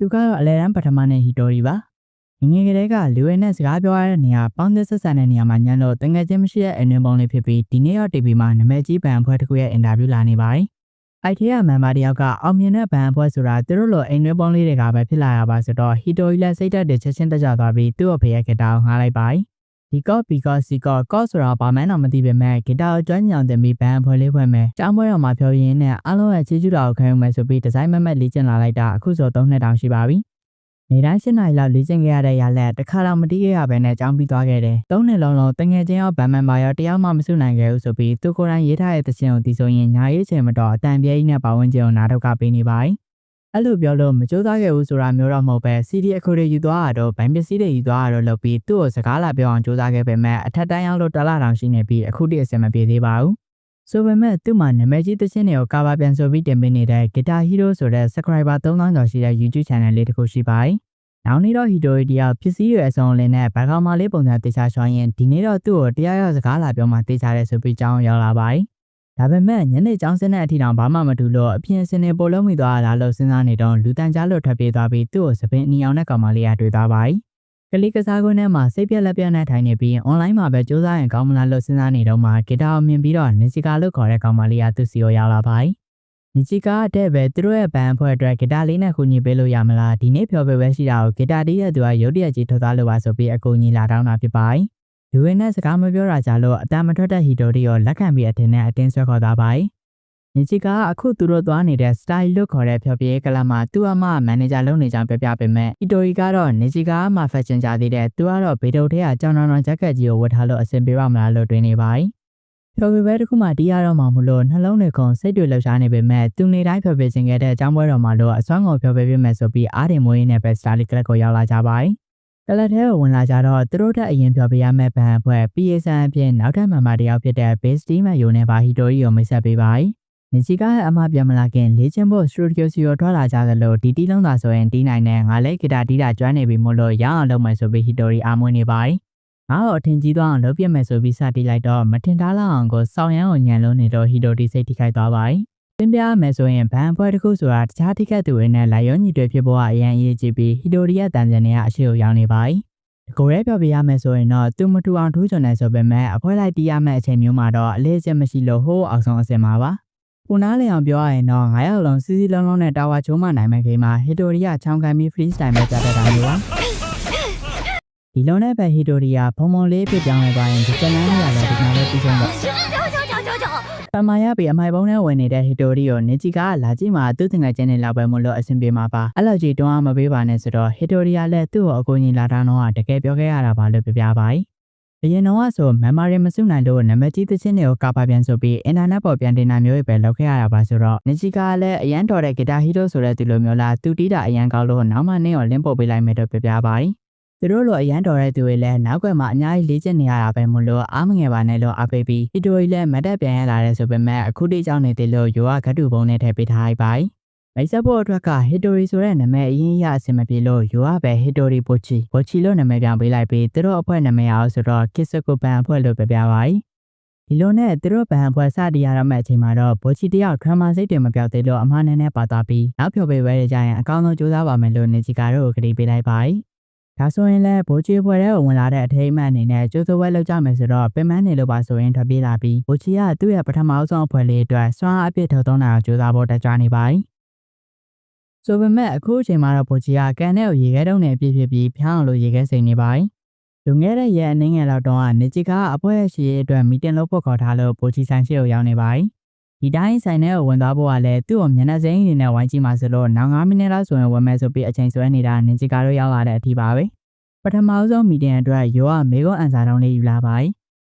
သူကတော့အလဲတန်းပထမနဲ့ဟီတိုရီပါငငယ်ကလေးကလူဝင်နဲ့စကားပြောရတဲ့နေရာပေါင်းသစ်ဆက်ဆံတဲ့နေရာမှာညံလို့တငယ်ချင်းမရှိတဲ့အနွေပုံလေးဖြစ်ပြီးဒီနေ့တော့ TV မှာနာမည်ကြီးဘန်အဖွဲ့တစ်ခုရဲ့အင်တာဗျူးလာနေပါတယ်။အဲ့ဒီကမန်ဘာတယောက်ကအောင်မြင်တဲ့ဘန်အဖွဲ့ဆိုတာသူတို့လိုအိမ်နွေပုံလေးတွေကပဲဖြစ်လာရပါဆိုတော့ဟီတိုရီလည်းစိတ်တက်တဲ့ချက်ချင်းတက်ကြသွားပြီးသူ့အဖေရဲ့ဂီတာကိုငှားလိုက်ပါတယ်။ဒီကော့ဘီကော့စီကော့ဆိုတာဘာမှန်းတော့မသိပေမဲ့ဂီတာကိုကျွမ်းကျင်အောင်တင်ပြီးဘန်အဖွဲ့လေးဖွဲ့မယ်။ကျောင်းပွဲတော်မှာဖြောရင်းနဲ့အားလုံးရဲ့ချီးကျူးတာကိုခံယူမယ်ဆိုပြီးဒီဇိုင်းမက်လေ့ကျင့်လာလိုက်တာအခုဆို3နှစ်တောင်ရှိပါပြီ။နေတိုင်း7 နာရီလောက်လေ့ကျင့်ခဲ့ရတဲ့ရလက်တစ်ခါတော့မတီးခဲ့ရဘဲနဲ့ကျောင်းပြီးသွားခဲ့တယ်။3နှစ်လုံးတငယ်ချင်းရောဗန်မန်ပါရောတယောက်မှမစုနိုင်ခဲ့ဘူးဆိုပြီးသူကိုယ်တိုင်ရေးထားတဲ့သချင်းကိုတီးဆိုရင်ညာရေးချင်မတော့အတန်ပြဲကြီးနဲ့ပါဝင်ခြင်းကိုနားထုတ်ပေးနေပါတယ်။အဲ့လိုပြောလို့မကြိုးစားခဲ့ဘူးဆိုတာမျိုးတော့မဟုတ်ပဲ CD အခုတွေယူသွားတာတော့ဗန်ပစ္စည်းတွေယူသွားတာတော့လုပ်ပြီးသူ့ကိုစကားလာပြောအောင်ကြိုးစားခဲ့ပေမဲ့အထက်တန်းရောက်လို့တလားတောင်ရှိနေပြီးအခုတည်းအဆင်မပြေသေးပါဘူး။ဆိုပေမဲ့သူ့မှာနာမည်ကြီးသချင်းတွေကိုကာဗာပြန်ဆိုပြီးတင်ပေးနေတဲ့ Guitar Hero ဆိုတဲ့ subscriber 3000ကျော်ရှိတဲ့ YouTube channel လေးတစ်ခုရှိပါတယ်။နောက်နေ့တော့ဟီတိုရီတယောက်ပစ္စည်းတွေအစုံလင်းနဲ့ဘန်ကောင်မလေးပုံစံတေချာရွှိုင်းရင်ဒီနေ့တော့သူ့ကိုတရားရောက်စကားလာပြောမှတေချာတယ်ဆိုပြီးကြောင်းရောက်လာပါတယ်။ဒါပေမဲ့ညနေကျောင်းစင်းတဲ့အထိတောင်ဘာမှမတူလို့အပြင်စင်နေပိုလုံးမိသွားတာလို့စဉ်းစားနေတော့လူတန်းကြားလို့ထွက်ပြေးသွားပြီးသူ့ကိုစပင်းအနီအောင်တဲ့ကောင်မလေးကတွေ့သွားပါတယ်။ကလေးကစားကွင်းထဲမှာစိတ်ပြက်လက်ပြက်နဲ့ထိုင်နေပြီးအွန်လိုင်းမှာပဲစူးစမ်းရင်ကောင်းမလားလို့စဉ်းစားနေတော့မှဂီတာကိုမြင်ပြီးတော့နေစီကာလို့ခေါ်တဲ့ကောင်မလေးကသူ့စီကိုရောက်လာပါတယ်။နီချီကာတဲ့ပဲသူတို့ရဲ့ဘန်အဖွဲ့အတွက်ဂီတာလေးနဲ့ကူညီပေးလို့ရမလားဒီနေ့ဖျော်ဖြေပွဲရှိတာကိုဂီတာတီးတဲ့သူကရုတ်တရက်ကြီးထုတ်သားလို့ပါဆိုပြီးအကူညီလာတောင်းတာဖြစ်ပါတယ်။လူဝင်နဲ့စကားမပြောတာကြလို့အတန်မထွက်တဲ့ဟီတိုရီကိုလက်ခံပြီးအထင်နဲ့အတင်းဆွဲခေါ်သွားပါတယ်။နီချီကာအခုသူတို့သွားနေတဲ့ style လို့ခေါ်တဲ့ဖျော်ဖြေကလပ်မှာသူ့အမမန်နေဂျာလုပ်နေကြောင်းပြပြပေမဲ့ဟီတိုရီကတော့နီချီကာမှ fashion ကြသေးတဲ့သူကတော့ဘေတုတ်ထဲကကြောင်တောင်ဂျက်ကက်ကြီးကိုဝတ်ထားလို့အဆင်ပြေပါမလားလို့တွေးနေပါတယ်။ဖျော်ဖြေပွဲတစ်ခုမှတီးရတော့မှမလို့နှလုံးတွေခုန်စိတ်တွေလှုပ်ရှားနေပေမဲ့သူနေတိုင်းဖျော်ဖြေခြင်းခဲ့တဲ့အကြောင်းပွဲတော်မှာလို့အစွမ်းကုန်ဖျော်ဖြေပြမယ်ဆိုပြီးအားတင်မွေးနဲ့ပဲစတာလီကလပ်ကိုရောက်လာကြပါတယ်။ကလပ်ထဲကိုဝင်လာကြတော့သူတို့တဲ့အရင်ဖျော်ဖြေရမယ့်ဘန်အဖွဲ့ PA ဆန်အပြင်နောက်ထပ်မန်ဘာတယောက်ဖြစ်တဲ့ Bass Team ယိုနဲ့ပါဟီတိုရီကိုမိတ်ဆက်ပေးပါတယ်။နီချီကာရဲ့အမပြန်မလာခင်လေ့ကျင့်ဖို့စတူဒီယိုစီကိုထွက်လာကြသလိုဒီတီးလုံးသာဆိုရင်တီးနိုင်တဲ့ငါလည်းဂီတာတီးတာကျွမ်းနေပြီမို့လို့ရအောင်လုပ်မယ်ဆိုပြီးဟီတိုရီအားမွေးနေပါတယ်။ငါ့ကိုအထင်ကြီးသွားအောင်လုပ်ပြမယ်ဆိုပြီးစတီးလိုက်တော့မထင်ထားလောက်အောင်ကိုစောင်းရမ်းကိုညံလုံးနေတော့ဟီတိုရီစိတ်ထိခိုက်သွားပါတယ်။သင်ပြရမယ်ဆိုရင်ဘန်အဖွဲ့တစ်ခုဆိုတာတခြားထိခိုက်သူတွေနဲ့လိုက်ရောညီတွေဖြစ်ဖို့ကအရင်အရေးကြီးပြီးဟီတိုရီရဲ့တန်ကြံတွေကအရှိကိုရောက်နေပါတယ်။ကိုရဲပြောပြရမယ်ဆိုရင်တော့သူမထူအောင်ထိုးချွန်နေဆိုပေမဲ့အဖွဲလိုက်တီးရမယ့်အချိန်မျိုးမှာတော့အလေးအကျမရှိလို့ဟိုးအောင်ဆုံးအစင်ပါပါ။ကိုနားလေအောင်ပြောရရင်တော့9ရောက်လုံးစီစီလုံးလုံးနဲ့တာဝါချိုးမှနိုင်မဲ့ဂိမ်းမှာဟီတိုရီကချောင်းခံပြီး freestyle ပဲကြားတတ်တာမျိုးပါ။ဒီလုံးနဲ့ပဲဟီတိုရီကဖုံဖုံလေးပြပြောင်းလဲသွားရင်ဒီကလန်းရလည်းဒီမှာလည်းပြီးဆုံးတော့ပမာရပြီးအမိုက်ပုံးနဲ့ဝင်နေတဲ့ဟီတိုရီကိုနေချီကလာကြည့်မှာသူ့တင်ငယ်ချင်းတွေလောက်ပဲမလို့အဆင်ပြေမှာပါအဲ့လိုကြီးတွန်းအားမပေးပါနဲ့ဆိုတော့ဟီတိုရီကလည်းသူ့ကိုအကူကြီးလာတာတော့တကယ်ပြောခဲ့ရတာပါလို့ပြပြပါတယ်အရင်တော့ဆိုမမ်မာရီမစုနိုင်လို့နာမည်ကြီးသချင်းတွေကိုကာပါပြန်ဆိုပြီးအင်တာနက်ပေါ်ပြန်တင်တာမျိုးပဲလုပ်ခဲ့ရတာပါဆိုတော့နေချီကလည်းအရန်တော်တဲ့ဂီတာဟီရိုဆိုတဲ့သူလိုမျိုးလားသူတီးတာအရန်ကောင်းလို့နောက်မှနင်းကိုလင်းပို့ပေးလိုက်မယ်တော့ပြပြပါတယ်သူတို့လိုအရန်တော်တဲ့သူတွေလည်းနောက်ကွယ်မှာအများကြီးလေ့ကျင့်နေရတာပဲမို့လို့အားမငယ်ပါနဲ့လို့အားပေးပြီးဟီတိုရီလည်းမတ်တက်ပြန်ရလာတဲ့ဆိုပေမဲ့အခုတိကြောင်းနေတယ်လို့ယိုကဂတ်တူပုံနဲ့ထည့်ပေးထားလိုက်ပါတယ်မိတ်ဆက်ဖို့အတွက်ကဟီတိုရီဆိုတဲ့နာမည်အရင်ရအဆင်မပြေလို့ယိုကပဲဟီတိုရီဘိုချီလို့နာမည်ပြောင်းပေးလိုက်ပြီးသူတို့အဖွဲ့နာမည်အောင်ဆိုတော့ကစ်စကိုဘန်အဖွဲ့လို့ပြပြပါတယ်ဒီလိုနဲ့သူတို့ဘန်အဖွဲ့စတင်ရတော့မယ့်အချိန်မှာတော့ဘိုချီတယောက်ထရမာစိတ်တွေမပြောက်သေးလို့အမှားနဲ့ပါသွားပြီးနောက်ဖြော်ပေးဝဲကြရင်အကောင်းဆုံးကြိုးစားပါမယ်လို့နေချီကာတို့ကိုကတိပေးလိုက်ပါတယ်ဒါဆိုရင်လည်းဘိုချီဖွဲ့တဲ့ဝင်လာတဲ့အထိမ်းအမှတ်အနေနဲ့ကျိုးစိုးဝဲလောက်ကြမယ်ဆိုတော့ပင်မနေလို့ပါဆိုရင်ထွက်ပြေးလာပြီးဘိုချီကသူ့ရဲ့ပထမဆုံးအဖွဲ့လေးအတွက်စွမ်းအားအပြည့်ထုတ်သုံးတာကိုကြိုးစားဖို့တက်ကြွနေပါတယ်ဆိုပေမဲ့အခုအချိန်မှာတော့ဘိုချီကကန်တဲ့ကိုရေခဲတုံးနဲ့ပြည့်ပြီးဖျောင်းအောင်လို့ရေခဲစိန်နေပါတယ်လူငယ်တဲ့ရဲ့အနေငယ်လောက်တော့နေချီကအဖွဲရဲ့ရှည်ရဲ့အတွက်မီတင်လို့ဖို့ခေါ်ထားလို့ဘိုချီဆိုင်ရှိကိုရောက်နေပါတယ်ဒီတိုင်းဆိုင်ထဲကိုဝင်သွားဖို့ကလည်းသူ့ကိုမျက်နှာစိမ်းအနေနဲ့ဝိုင်းကြည့်မှဆိုလို့နောက်9မိနစ်လောက်ဆိုရင်ဝင်မယ်ဆိုပြီးအချိန်ဆွဲနေတာနေချီကာတို့ရောက်လာတဲ့အထိပါပဲပထမဆုံးမီတင်အတွက်ယိုကမေကွန်အန်စာတုံးလေးယူလာပါတယ်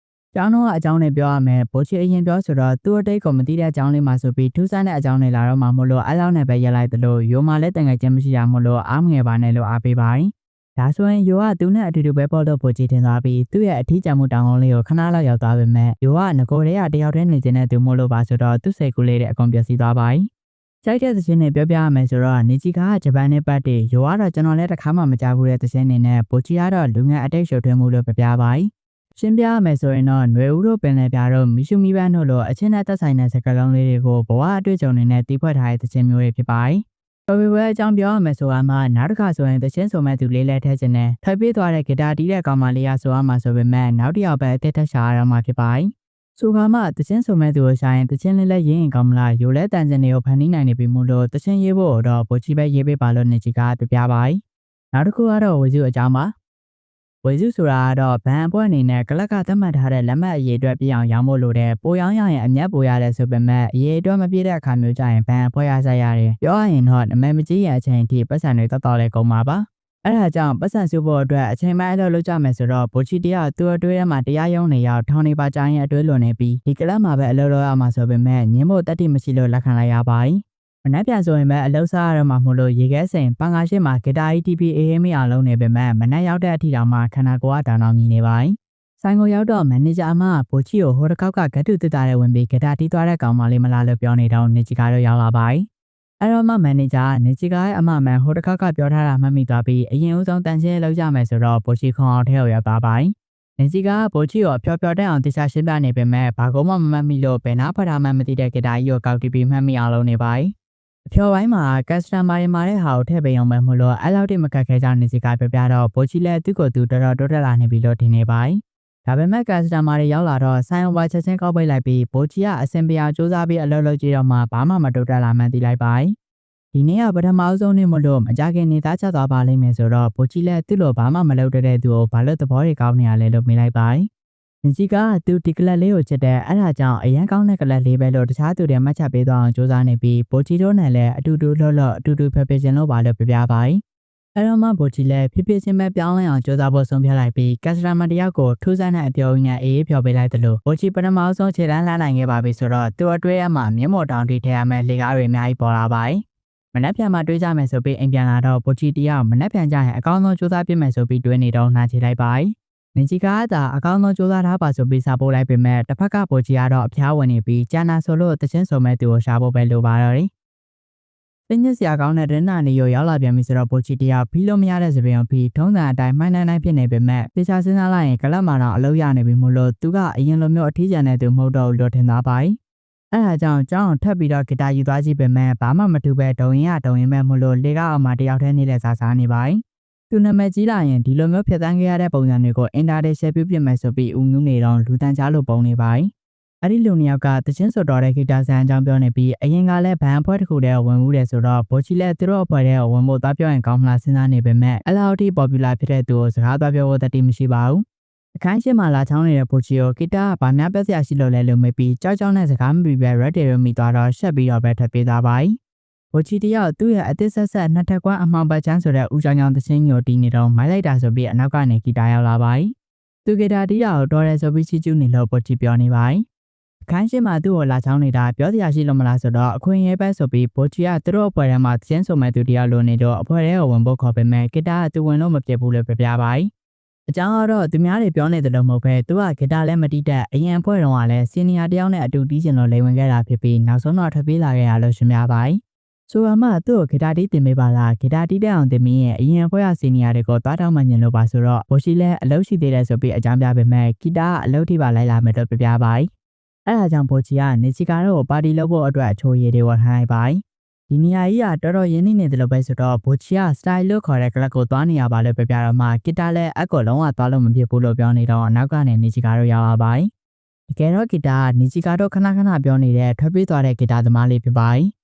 ကျောင်းတော်ကအကြောင်းနဲ့ပြောရမယ်ဘိုချီအရင်ပြောဆိုတော့သူ့အတိတ်ကိုမသိတဲ့အကြောင်းလေးမှဆိုပြီးထူးဆန်းတဲ့အကြောင်းတွေလာတော့မှမလို့အဲ့လောက်နဲ့ပဲရက်လိုက်သလိုယိုမှလည်းတန်ငယ်ချင်းမရှိရမလို့အားမငယ်ပါနဲ့လို့အားပေးပါတယ်ဒါဆိုရင်ယိုကသူနဲ့အတူတူပဲပေါ်လို့ဘိုချီတင်သွားပြီးသူ့ရဲ့အထီးကျန်မှုတောင်းကုန်းလေးကိုခဏလောက်ရောက်သွားပေမဲ့ယိုကငကိုတွေကတယောက်တည်းနေနေတဲ့သူမို့လို့ပါဆိုတော့သူ့စိတ်ကူးလေးတဲ့အကုန်ပျက်စီးသွားပါတယ်ကြိုက်တဲ့သချင်းတွေပြောပြရမယ်ဆိုတော့နေချီကဂျပန်နဲ့ပတ်တည်ယိုကတော့ကျွန်တော်လည်းတစ်ခါမှမကြားဘူးတဲ့သချင်းတွေနဲ့ဘိုချီကတော့လူငယ်အတိတ်ရှုပ်ထွေးမှုလို့ပြပြပါတယ်ရှင်းပြရမယ်ဆိုရင်တော့ຫນွေဦးတို့ပင်လယ်ပြားတို့မီရှူမီပန်းတို့လိုအချင်းနဲ့သက်ဆိုင်တဲ့စကားလုံးလေးတွေကိုဘဝအတွေ့အကြုံတွေနဲ့တီးဖွဲ့ထားတဲ့သချင်းမျိုးတွေဖြစ်ပါတယ် တော်ပြီပဲအကြောင်းပြောရမယ်ဆိုမှနောက်တစ်ခါဆိုရင်တချင်းဆိုမဲ့သူလေးလဲထဲခြင်းနဲ့ထိုက်ပြေးသွားတဲ့ဂီတာတီးတဲ့ကောင်မလေးရဆိုရမှာဆိုပေမဲ့နောက်တစ်ယောက်ပဲအသက်ထက်ရှာရတော့မှာဖြစ်ပါတယ်။ဆိုကမှတချင်းဆိုမဲ့သူကိုရှာရင်တချင်းလေးလဲရင်းရင်ကောင်းမလားရိုလဲတန်စင်တွေကိုဖန်တီးနိုင်နေပြီမို့လို့တချင်းရေးဖို့တော့ပိုချီပဲရေးပေးပါလို့နေကြီးကပြပြပါတယ်။နောက်တစ်ခုကတော့ဝေစုအကြောင်းပါဝေစုဆိုတာကတော့ဘန်အပွဲအနေနဲ့ကလက်ကသတ်မှတ်ထားတဲ့လက်မှတ်အရေးအတွက်ပြအောင်ရောင်းဖို့လိုတယ်ပိုရောင်းရရင်အမျက်ပိုရတယ်ဆိုပေမဲ့အရေးအတွက်မပြည့်တဲ့အခါမျိုးကြရင်ဘန်အပွဲရစားရတယ်ပြောရရင်တော့နမဲမကြီးရဲ့အချိန်အထိပတ်စံတွေတော်တော်လေးကုန်ပါပါအဲ့ဒါကြောင့်ပတ်စံစုဖို့အတွက်အချိန်ပိုင်းအလုပ်လုပ်ကြမယ်ဆိုတော့ဘိုချီတရားသူ့အတွဲထဲမှာတရားရုံးနေရောက်ထောင်နေပါကြရင်အတွဲလွန်နေပြီးဒီကလပ်မှာပဲအလုပ်လုပ်ရမှာဆိုပေမဲ့ညင်းဖို့တတိမရှိလို့လက်ခံလိုက်ရပါတယ်မနှက်ပြန်ဆိုရင်ပဲအလုပ်စားရတော့မှမို့လို့ရေခဲစိန်ပန်ကာရှိမှာဂီတာ ETP အေးမရလုံးနေပေမဲ့မနှက်ရောက်တဲ့အထိတောင်မှခန္ဓာကိုယ်ကတောင်တောင်မြည်နေပါတယ်။ဆိုင်ကိုရောက်တော့မန်နေဂျာအမကဘိုချီကိုဟိုတစ်ခေါက်ကဂတ်တူတက်တာတဲ့ဝင်ပြီးဂီတာတီးသွားတဲ့ကောင်မလေးမလားလို့ပြောနေတော့နေဂျီကတော့ရောက်လာပါတယ်။အဲ့တော့မှမန်နေဂျာကနေဂျီကရဲ့အမမန်ဟိုတစ်ခေါက်ကပြောထားတာမှတ်မိသွားပြီးအရင်ဦးဆုံးတန်ရှင်းလောက်ကြမယ်ဆိုတော့ဘိုချီခွန်အောင်ထဲကိုရောက်သွားပါတယ်။နေဂျီကဘိုချီကိုဖျော်ဖျော်တဲ့အောင်တခြားရှင်းပြနေပေမဲ့ဘာကောမှမမှတ်မိလို့ဘယ်နာဖတ်ထားမှမသိတဲ့ဂီတာကြီးကိုကောက်တီးပြီးမှတ်မိအောင်လုပ်နေပါတယ်။အဖြော်ပိုင်းမှာကက်စတမာတွေမှာတဲ့ဟာကိုထည့်ပေးအောင်ပဲမို့လို့အဲ့လောက်တိမခက်ခဲကြနေစီကပြပြတော့ဘိုချီလည်းသူ့ကိုယ်သူတော်တော်တိုးတက်လာနေပြီလို့ထင်နေပါတယ်။ဒါပေမဲ့ကက်စတမာတွေရောက်လာတော့ဆိုင်အော်ဘာချက်ချင်းကောက်ပိတ်လိုက်ပြီးဘိုချီကအစင်ပြာစူးစမ်းပြီးအလုပ်လုပ်ကြည့်တော့မှဘာမှမတိုးတက်လာမှန်းသိလိုက်ပါတယ်။ဒီနေ့ကပထမဆုံးနေ့မို့လို့မကြခင်နေသားချသွားပါလိမ့်မယ်ဆိုတော့ဘိုချီလည်းသူ့လိုဘာမှမလုပ်တဲ့သူကိုဘာလို့သဘောတွေကောင်းနေရလဲလို့မေးလိုက်ပါတယ်။ညကြီးကသူဒီကလပ်လေးကိုချစ်တဲ့အဲ့ဒါကြောင့်အရန်ကောင်းတဲ့ကလပ်လေးပဲလို့တခြားသူတွေမှတ်ချက်ပေးသွားအောင်စူးစမ်းနေပြီးဘိုချီတို့နဲ့လည်းအတူတူလှော့လှော့အတူတူဖက်ဖက်ချင်းလို့ပါလို့ပြပြပါတယ်။အဲ့တော့မှဘိုချီလည်းဖြစ်ဖြစ်ချင်းပဲပြောင်းလဲအောင်စူးစမ်းဖို့ဆုံးဖြတ်လိုက်ပြီးကက်စတမာတယောက်ကိုထူးဆန်းတဲ့အပြောင်းအလဲအေးဖျော်ပေးလိုက်တယ်လို့ဘိုချီပထမဆုံးခြေတန်းလှမ်းနိုင်ခဲ့ပါပြီဆိုတော့သူ့အတွဲအမှမျက်မှော်တောင်ထိထဲရမယ်လေကားတွေအများကြီးပေါ်လာပါတယ်။မနှက်ပြန်မှတွေးကြမယ်ဆိုပြီးအိမ်ပြန်လာတော့ဘိုချီတယောက်မနှက်ပြန်ကြရင်အကောင်းဆုံးစူးစမ်းပြမယ်ဆိုပြီးတွေးနေတော့နှာချလိုက်ပါတယ်။နေကြီးကသာအကောင်းဆုံးစူးစမ်းထားပါဆိုပြီးစာပို့လိုက်ပေမဲ့တစ်ဖက်ကပိုချီကတော့အဖျားဝင်နေပြီးကျန်နာဆိုလို့တချင်းဆိုမဲ့သူကိုရှာဖို့ပဲလိုပါတော့တယ်။တင်းညစ်စရာကောင်းတဲ့ဒင်းနာနေရောရောက်လာပြန်ပြီဆိုတော့ပိုချီတရားဖီးလို့မရတဲ့စပင်ကိုဖီးထုံးစံအတိုင်းမှန်းနိုင်ဖြစ်နေပေမဲ့တေချာစဉ်းစားလိုက်ရင်ကလပ်မာတော့အလုပ်ရနေပြီမို့လို့သူကအရင်လိုမျိုးအထီးကျန်တဲ့သူမဟုတ်တော့ဘူးလို့ထင်သားပါတယ်။အဲ့ဒါကြောင့်ကျောင်းထပ်ပြီးတော့ဂီတာယူသွားကြည့်ပေမဲ့ဘာမှမထူပဲဒုံရင်ပဲမို့လို့လေကအောင်မှတယောက်တည်းနေတဲ့စားနေပါတယ်။သူနာမည်ကြီးလာရင်ဒီလိုမျိုးဖြတ်သန်းခဲ့ရတဲ့ပုံစံတွေကိုအင်တာနက်ရှယ်ပြုပြမယ်ဆိုပြီးဦးငူးနေတော့လူတန်းကြားလို့ပုံနေပါတယ်။အဲ့ဒီလူနှစ်ယောက်ကတချင်းဆိုတော်တဲ့ဂီတာဆန်အကြောင်းပြောနေပြီးအရင်ကလည်းဘန်အဖွဲ့တစ်ခုတည်းဝင်မှုတယ်ဆိုတော့ဘိုချီလည်းသူတို့အဖွဲ့တည်းဝင်ဖို့သွားပြောရင်ကောင်းမလားစဉ်းစားနေပေမဲ့အဲ့လောက်ထိ popular ဖြစ်တဲ့သူကိုစကားသွားပြောဖို့တတိမရှိပါဘူး။အခန်းရှိမှလာချောင်းနေတဲ့ဘိုချီကိုဂီတာကဗာများပြက်စရာရှိလို့လဲလို့မေးပြီးကြောက်ကြောက်နဲ့စကားမပြီးပဲ red တွေမိသွားတော့ရှက်ပြီးတော့ပဲထွက်ပြေးသွားပါတယ်။ဘိုချီတယောက်သူ့ရဲ့အသစ်ဆက်ဆက်နှစ်ထက်ကွမ်းအမှောင်ပတ်ချမ်းဆိုတဲ့ဦးချောင်းချောင်းသချင်းညိုတီးနေတော့မိုက်လိုက်တာဆိုပြီးအနောက်ကနေဂီတာရောက်လာပါတယ်။သူဂီတာတီးတာကိုတော်တယ်ဆိုပြီးချီကျူးနေလို့ဘိုချီပြောနေပါတယ်။အခန်းရှိမှသူ့ကိုလာချောင်းနေတာပြောစရာရှိလို့မလားဆိုတော့အခွင့်အရေးပဲဆိုပြီးဘိုချီကသူတို့အဖွဲ့ထဲမှာသချင်းဆိုမဲ့သူတယောက်လိုနေတော့အဖွဲ့ထဲကိုဝင်ဖို့ခေါ်ပေမဲ့ဂီတာကသူဝင်လို့မဖြစ်ဘူးလို့ပြပြပါတယ်။အကြောင်းကတော့သူများတွေပြောနေတယ်လို့မဟုတ်ပဲသူကဂီတာလည်းမတီးတတ်အရင်အဖွဲ့တော်ကလည်းစီနီယာတယောက်နဲ့အတူတီးချင်လို့လိမ်ဝင်ခဲ့တာဖြစ်ပြီးနောက်ဆုံးတော့ထွက်ပြေးလာခဲ့ရလို့ရှင်းပြပါတယ်။ဆိုမှသူ့ကိုဂီတာတီးတင်ပေးပါလားဂီတာတီးတဲ့အောင်တင်မင်းရဲ့အရင်အဖွဲ့ကစီနီယာတွေကိုသွားတောင်းမှညင်လို့ပါဆိုတော့ဘိုရှိလည်းအလုပ်ရှိသေးတယ်ဆိုပြီးအကြောင်းပြပေမဲ့ဂီတာကအလုပ်ထိပါလိုက်လာမယ်တော့ပြပြပါတယ်။အဲ့ဒါကြောင့်ဘိုချီကနေချီကာတို့ကိုပါတီလုပ်ဖို့အတွက်အချိုးရည်တွေဝတ်ခိုင်းပါတယ်။ဒီနေရာကြီးကတော်တော်ရင်းနှီးနေတယ်လို့ပဲဆိုတော့ဘိုချီက style လို့ခေါ်တဲ့ကလပ်ကိုသွားနေရပါလို့ပြပြတော့မှဂီတာလည်းအကောလုံးဝသွားလို့မဖြစ်ဘူးလို့ပြောနေတော့နောက်ကနေနေချီကာတို့ရောက်လာပါတယ်။တကယ်တော့ဂီတာကနေချီကာတို့ခဏခဏပြောနေတဲ့ထွက်ပြေးသွားတဲ့ဂီတာသမားလေးဖြစ်ပါတယ်။